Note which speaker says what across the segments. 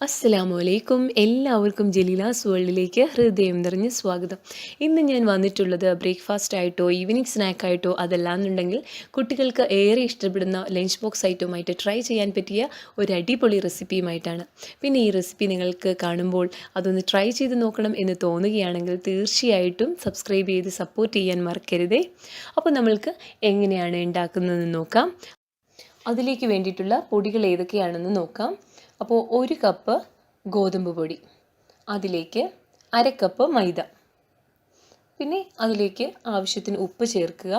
Speaker 1: അസ്സലാമു അലൈക്കും. എല്ലാവർക്കും ജലീലാസ് വേൾഡിലേക്ക് ഹൃദയം നിറഞ്ഞ സ്വാഗതം. ഇന്ന് ഞാൻ വന്നിട്ടുള്ളത് ബ്രേക്ക്ഫാസ്റ്റ് ആയിട്ടോ ഈവനിങ് സ്നാക്കായിട്ടോ അതല്ലാന്നുണ്ടെങ്കിൽ കുട്ടികൾക്ക് ഏറെ ഇഷ്ടപ്പെടുന്ന ലഞ്ച് ബോക്സ് ഐറ്റവുമായിട്ട് ട്രൈ ചെയ്യാൻ പറ്റിയ ഒരു അടിപൊളി റെസിപ്പിയുമായിട്ടാണ്. പിന്നെ ഈ റെസിപ്പി നിങ്ങൾക്ക് കാണുമ്പോൾ അതൊന്ന് ട്രൈ ചെയ്ത് നോക്കണം എന്ന് തോന്നുകയാണെങ്കിൽ തീർച്ചയായിട്ടും സബ്സ്ക്രൈബ് ചെയ്ത് സപ്പോർട്ട് ചെയ്യാൻ മറക്കരുതേ. അപ്പോൾ നമ്മൾക്ക് എങ്ങനെയാണ് ഉണ്ടാക്കുന്നതെന്ന് നോക്കാം. അതിലേക്ക് വേണ്ടിയിട്ടുള്ള പൊടികൾ ഏതൊക്കെയാണെന്ന് നോക്കാം. അപ്പോൾ 1 കപ്പ് ഗോതമ്പ് പൊടി, അതിലേക്ക് 1/2 കപ്പ് മൈദ, പിന്നെ അതിലേക്ക് ആവശ്യത്തിന് ഉപ്പ് ചേർക്കുക.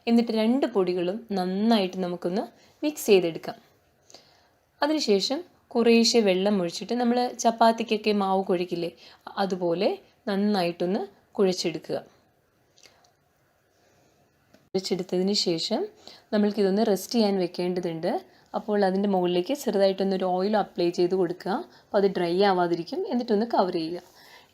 Speaker 1: എന്നിട്ട് 2 പൊടികളും നന്നായിട്ട് നമുക്കൊന്ന് മിക്സ് ചെയ്തെടുക്കാം. അതിനുശേഷം കുറേശ്ശെ വെള്ളം ഒഴിച്ചിട്ട് നമ്മൾ ചപ്പാത്തിക്കൊക്കെ മാവ് കുഴക്കില്ലേ, അതുപോലെ നന്നായിട്ടൊന്ന് കുഴച്ചെടുക്കുക. കുഴച്ചെടുത്തതിന് ശേഷം നമ്മൾക്കിതൊന്ന് റെസ്റ്റ് ചെയ്യാൻ വെക്കേണ്ടതുണ്ട്. അപ്പോൾ അതിൻ്റെ മുകളിലേക്ക് ചെറുതായിട്ടൊന്നൊരു ഓയിൽ അപ്ലൈ ചെയ്ത് കൊടുക്കുക. അപ്പോൾ അത് ഡ്രൈ ആവാതിരിക്കും. എന്നിട്ടൊന്ന് കവർ ചെയ്യുക.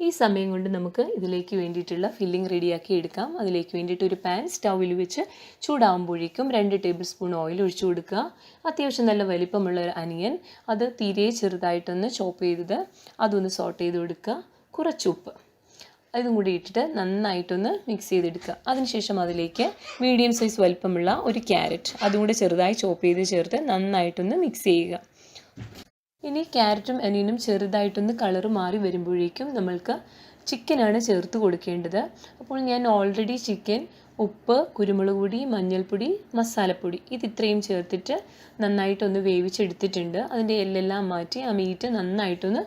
Speaker 1: ഈ സമയം കൊണ്ട് നമുക്ക് ഇതിലേക്ക് വേണ്ടിയിട്ടുള്ള ഫില്ലിംഗ് റെഡിയാക്കി എടുക്കാം. അതിലേക്ക് വേണ്ടിയിട്ട് ഒരു പാൻ സ്റ്റൗവിൽ വെച്ച് ചൂടാകുമ്പോഴേക്കും 2 ടേബിൾ സ്പൂൺ ഓയിൽ ഒഴിച്ചു കൊടുക്കുക. അത്യാവശ്യം നല്ല വലിപ്പമുള്ള ഒരു അനിയൻ, അത് തീരെ ചെറുതായിട്ടൊന്ന് ചോപ്പ് ചെയ്തത്, അതൊന്ന് സോട്ട് ചെയ്ത് കൊടുക്കുക. കുറച്ച് ഉപ്പ് ഇതും കൂടി ഇട്ടിട്ട് നന്നായിട്ടൊന്ന് മിക്സ് ചെയ്തെടുക്കുക. അതിനുശേഷം അതിലേക്ക് മീഡിയം സൈസ് വലിപ്പമുള്ള ഒരു ക്യാരറ്റ്, അതും കൂടി ചെറുതായി ചോപ്പ് ചെയ്ത് ചേർത്ത് നന്നായിട്ടൊന്ന് മിക്സ് ചെയ്യുക. ഇനി ക്യാരറ്റും അനിയനും ചെറുതായിട്ടൊന്ന് കളറ് മാറി വരുമ്പോഴേക്കും നമ്മൾക്ക് ചിക്കനാണ് ചേർത്ത് കൊടുക്കേണ്ടത്. അപ്പോൾ ഞാൻ ഓൾറെഡി ചിക്കൻ ഉപ്പ്, കുരുമുളക് പൊടി, മഞ്ഞൾപ്പൊടി, മസാലപ്പൊടി ഇത്രയും ചേർത്തിട്ട് നന്നായിട്ടൊന്ന് വേവിച്ചെടുത്തിട്ടുണ്ട്. അതിൻ്റെ എല്ലെല്ലാം മാറ്റി ആ മീറ്റ് നന്നായിട്ടൊന്ന്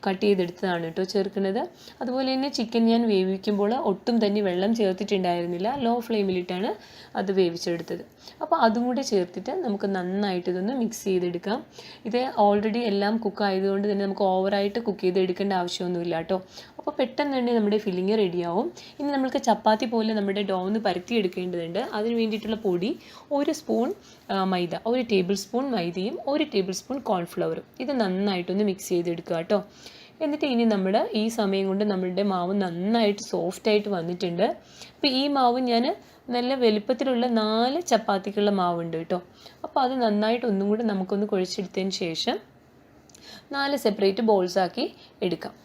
Speaker 1: കട്ട് ചെയ്തെടുത്തതാണ് കേട്ടോ ചേർക്കുന്നത്. അതുപോലെ തന്നെ ചിക്കൻ ഞാൻ വേവിക്കുമ്പോൾ ഒട്ടും തന്നെ വെള്ളം ചേർത്തിട്ടുണ്ടായിരുന്നില്ല. ലോ ഫ്ലെയിമിലിട്ടാണ് അത് വേവിച്ചെടുത്തത്. അപ്പോൾ അതും കൂടെ ചേർത്തിട്ട് നമുക്ക് നന്നായിട്ട് ഇതൊന്ന് മിക്സ് ചെയ്തെടുക്കാം. ഇത് ഓൾറെഡി എല്ലാം കുക്ക് ആയതുകൊണ്ട് തന്നെ നമുക്ക് ഓവറായിട്ട് കുക്ക് ചെയ്തെടുക്കേണ്ട ആവശ്യമൊന്നുമില്ല കേട്ടോ. അപ്പോൾ പെട്ടെന്ന് തന്നെ നമ്മുടെ ഫില്ലിങ് റെഡിയാവും. ഇനി നമ്മൾക്ക് ചപ്പാത്തി പോലെ നമ്മുടെ ഡോ ഒന്ന് പരത്തിയെടുക്കേണ്ടതുണ്ട്. അതിന് വേണ്ടിയിട്ടുള്ള പൊടി 1 സ്പൂൺ മൈദ, 1 ടേബിൾ സ്പൂൺ മൈദയും 1 ടേബിൾ സ്പൂൺ കോൺഫ്ലവറും ഇത് നന്നായിട്ടൊന്ന് മിക്സ് ചെയ്തെടുക്കുക കേട്ടോ. എന്നിട്ട് ഇനി നമ്മൾ ഈ സമയം കൊണ്ട് നമ്മളുടെ മാവ് നന്നായിട്ട് സോഫ്റ്റായിട്ട് വന്നിട്ടുണ്ട്. അപ്പോൾ ഈ മാവ് ഞാൻ നല്ല വലുപ്പത്തിലുള്ള 4 ചപ്പാത്തിക്കുള്ള മാവുണ്ട് കേട്ടോ. അപ്പോൾ അത് നന്നായിട്ട് ഒന്നും കൂടി നമുക്കൊന്ന് കുഴച്ചെടുത്തതിന് ശേഷം 4 സെപ്പറേറ്റ് ബോൾസാക്കി എടുക്കാം.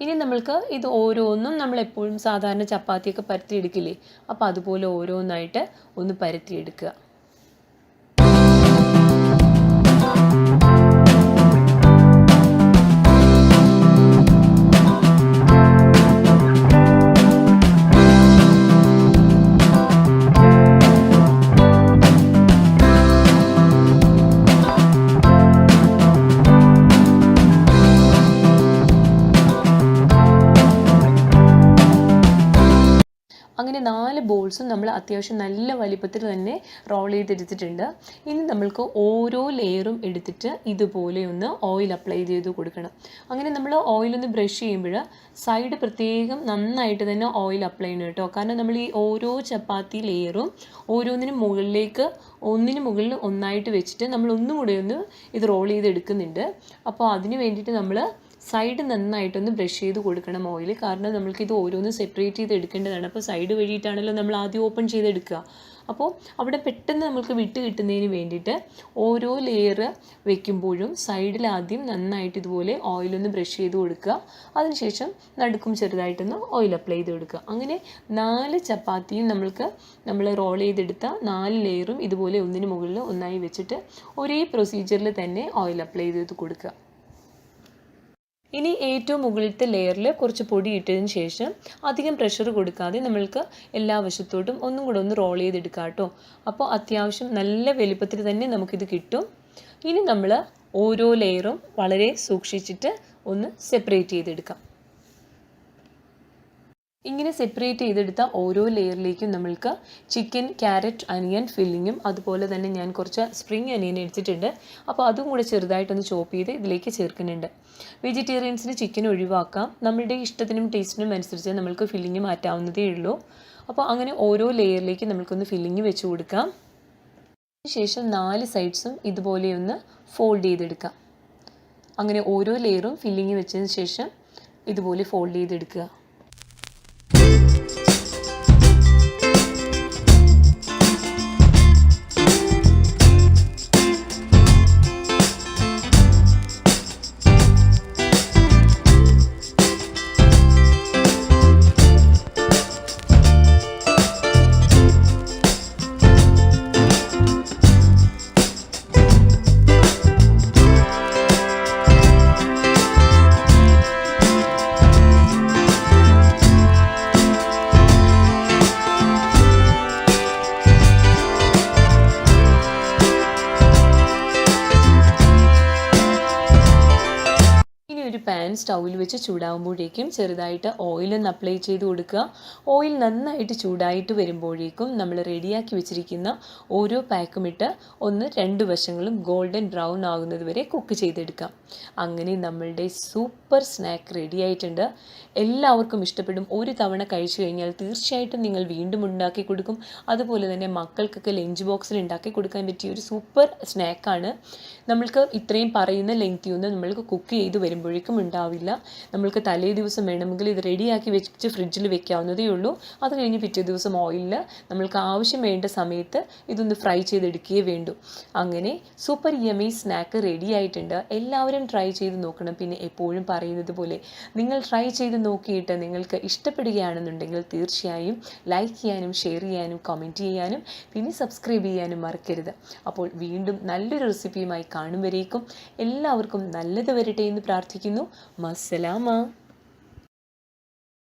Speaker 1: ഇനി നമ്മൾക്ക് ഇത് ഓരോന്നും നമ്മളെപ്പോഴും സാധാരണ ചപ്പാത്തിയൊക്കെ പരത്തിയെടുക്കില്ലേ, അപ്പോൾ അതുപോലെ ഓരോന്നായിട്ട് ഒന്ന് പരത്തിയെടുക്കുക. അങ്ങനെ 4 ബോൾസും നമ്മൾ അത്യാവശ്യം നല്ല വലിപ്പത്തിൽ തന്നെ റോൾ ചെയ്തെടുത്തിട്ടുണ്ട്. ഇനി നമ്മൾക്ക് ഓരോ ലെയറും എടുത്തിട്ട് ഇതുപോലെ ഒന്ന് ഓയിൽ അപ്ലൈ ചെയ്ത് കൊടുക്കണം. അങ്ങനെ നമ്മൾ ഓയിലൊന്ന് ബ്രഷ് ചെയ്യുമ്പോൾ സൈഡ് പ്രത്യേകം നന്നായിട്ട് തന്നെ ഓയിൽ അപ്ലൈ ചെയ്യണം കേട്ടോ. കാരണം നമ്മൾ ഈ ഓരോ ചപ്പാത്തി ലെയറും ഓരോന്നിനും മുകളിലേക്ക് ഒന്നിന് മുകളിൽ ഒന്നായിട്ട് വെച്ചിട്ട് നമ്മൾ ഒന്നും കൂടെ ഒന്ന് ഇത് റോൾ ചെയ്തെടുക്കുന്നുണ്ട്. അപ്പോൾ അതിന് വേണ്ടിയിട്ട് നമ്മൾ സൈഡ് നന്നായിട്ടൊന്ന് ബ്രഷ് ചെയ്ത് കൊടുക്കണം ഓയിൽ. കാരണം നമ്മൾക്കിത് ഓരോന്ന് സെപ്പറേറ്റ് ചെയ്ത് എടുക്കേണ്ടതാണ്. അപ്പോൾ സൈഡ് വഴിയിട്ടാണല്ലോ നമ്മൾ ആദ്യം ഓപ്പൺ ചെയ്തെടുക്കുക. അപ്പോൾ അവിടെ പെട്ടെന്ന് നമുക്ക് വിട്ട് കിട്ടുന്നതിന് വേണ്ടിയിട്ട് ഓരോ ലെയർ വെക്കുമ്പോഴും സൈഡിൽ ആദ്യം നന്നായിട്ട് ഇതുപോലെ ഓയിലൊന്ന് ബ്രഷ് ചെയ്ത് കൊടുക്കുക. അതിനുശേഷം നടുക്കും ചെറുതായിട്ടൊന്ന് ഓയിൽ അപ്ലൈ ചെയ്ത് കൊടുക്കുക. അങ്ങനെ 4 ചപ്പാത്തിയും നമ്മൾ റോൾ ചെയ്തെടുത്ത 4 ലെയറും ഇതുപോലെ ഒന്നിന് മുകളിൽ ഒന്നായി വെച്ചിട്ട് ഒരേ പ്രൊസീജിയറിൽ തന്നെ ഓയിൽ അപ്ലൈ ചെയ്ത് കൊടുക്കുക. ഇനി ഏറ്റവും മുകളിലത്തെ ലെയറിൽ കുറച്ച് പൊടി ഇട്ടതിന് ശേഷം അധികം പ്രഷർ കൊടുക്കാതെ നമ്മൾക്ക് എല്ലാ വശത്തോട്ടും ഒന്നും കൂടെ ഒന്ന് റോൾ ചെയ്തെടുക്കാം കേട്ടോ. അപ്പോൾ അത്യാവശ്യം നല്ല വലുപ്പത്തിൽ തന്നെ നമുക്കിത് കിട്ടും. ഇനി നമ്മൾ ഓരോ ലെയറും വളരെ സൂക്ഷിച്ചിട്ട് ഒന്ന് സെപ്പറേറ്റ് ചെയ്തെടുക്കാം. ഇങ്ങനെ സെപ്പറേറ്റ് ചെയ്തെടുത്ത ഓരോ ലെയറിലേക്കും നമ്മൾക്ക് ചിക്കൻ, ക്യാരറ്റ്, അനിയൻ ഫില്ലിങ്ങും അതുപോലെ തന്നെ ഞാൻ കുറച്ച് സ്പ്രിംഗ് അനിയൻ എടുത്തിട്ടുണ്ട്. അപ്പോൾ അതും കൂടെ ചെറുതായിട്ടൊന്ന് ചോപ്പ് ചെയ്ത് ഇതിലേക്ക് ചേർക്കുന്നുണ്ട്. വെജിറ്റേറിയൻസിന് ചിക്കൻ ഒഴിവാക്കാം. നമ്മളുടെ ഇഷ്ടത്തിനും ടേസ്റ്റിനും അനുസരിച്ച് നമ്മൾക്ക് ഫില്ലിങ് മാറ്റാവുന്നതേ ഉള്ളൂ. അപ്പോൾ അങ്ങനെ ഓരോ ലെയറിലേക്ക് നമുക്കൊന്ന് ഫില്ലിങ് വെച്ച് കൊടുക്കാം. അതിനുശേഷം 4 സൈഡ്സും ഇതുപോലെ ഒന്ന് ഫോൾഡ് ചെയ്തെടുക്കാം. അങ്ങനെ ഓരോ ലെയറും ഫില്ലിങ് വെച്ചതിന് ശേഷം ഇതുപോലെ ഫോൾഡ് ചെയ്തെടുക്കുക. ഒരു പാൻ സ്റ്റൗവിൽ വെച്ച് ചൂടാകുമ്പോഴേക്കും ചെറുതായിട്ട് ഓയിലൊന്ന് അപ്ലൈ ചെയ്ത് കൊടുക്കുക. ഓയിൽ നന്നായിട്ട് ചൂടായിട്ട് വരുമ്പോഴേക്കും നമ്മൾ റെഡിയാക്കി വെച്ചിരിക്കുന്ന ഓരോ പാക്കും ഇട്ട് ഒന്ന് 2 വശങ്ങളും ഗോൾഡൻ ബ്രൗൺ ആകുന്നത് വരെ കുക്ക് ചെയ്തെടുക്കാം. അങ്ങനെ നമ്മളുടെ സൂപ്പർ സ്നാക്ക് റെഡി ആയിട്ടുണ്ട്. എല്ലാവർക്കും ഇഷ്ടപ്പെടും. ഒരു തവണ കഴിച്ചു കഴിഞ്ഞാൽ തീർച്ചയായിട്ടും നിങ്ങൾ വീണ്ടും ഉണ്ടാക്കി കൊടുക്കും. അതുപോലെ തന്നെ മക്കൾക്കൊക്കെ ലഞ്ച് ബോക്സിൽ ഉണ്ടാക്കി കൊടുക്കാൻ പറ്റിയ ഒരു സൂപ്പർ സ്നാക്കാണ്. നമ്മൾക്ക് ഇത്രയും പറയുന്ന ലെങ്തിയൊന്നും നമ്മൾക്ക് കുക്ക് ചെയ്ത് വരുമ്പോഴേക്കും ഉണ്ടാവില്ല. നമ്മൾക്ക് തലേ ദിവസം വേണമെങ്കിൽ ഇത് റെഡിയാക്കി വെച്ച് ഫ്രിഡ്ജിൽ വെക്കാവുന്നതേ ഉള്ളൂ. അത് കഴിഞ്ഞ് പിറ്റേ ദിവസം ഓയിലിൽ നമ്മൾക്ക് ആവശ്യം വേണ്ട സമയത്ത് ഇതൊന്ന് ഫ്രൈ ചെയ്തെടുക്കുകയേ വേണ്ടൂ. അങ്ങനെ സൂപ്പർ യമി സ്നാക്ക് റെഡി ആയിട്ടുണ്ട്. എല്ലാവരും ട്രൈ ചെയ്ത് നോക്കണം. പിന്നെ എപ്പോഴും പറയുന്നത് പോലെ നിങ്ങൾ ട്രൈ ചെയ്ത് നോക്കിയിട്ട് നിങ്ങൾക്ക് ഇഷ്ടപ്പെടുകയാണെന്നുണ്ടെങ്കിൽ തീർച്ചയായും ലൈക്ക് ചെയ്യാനും ഷെയർ ചെയ്യാനും കമൻറ്റ് ചെയ്യാനും പിന്നെ സബ്സ്ക്രൈബ് ചെയ്യാനും മറക്കരുത്. അപ്പോൾ വീണ്ടും നല്ലൊരു റെസിപ്പിയുമായി കാണും വരേക്കും എല്ലാവർക്കും നല്ലത് വരട്ടെ എന്ന് പ്രാർത്ഥിക്കുന്നു. മസ്സലാമ.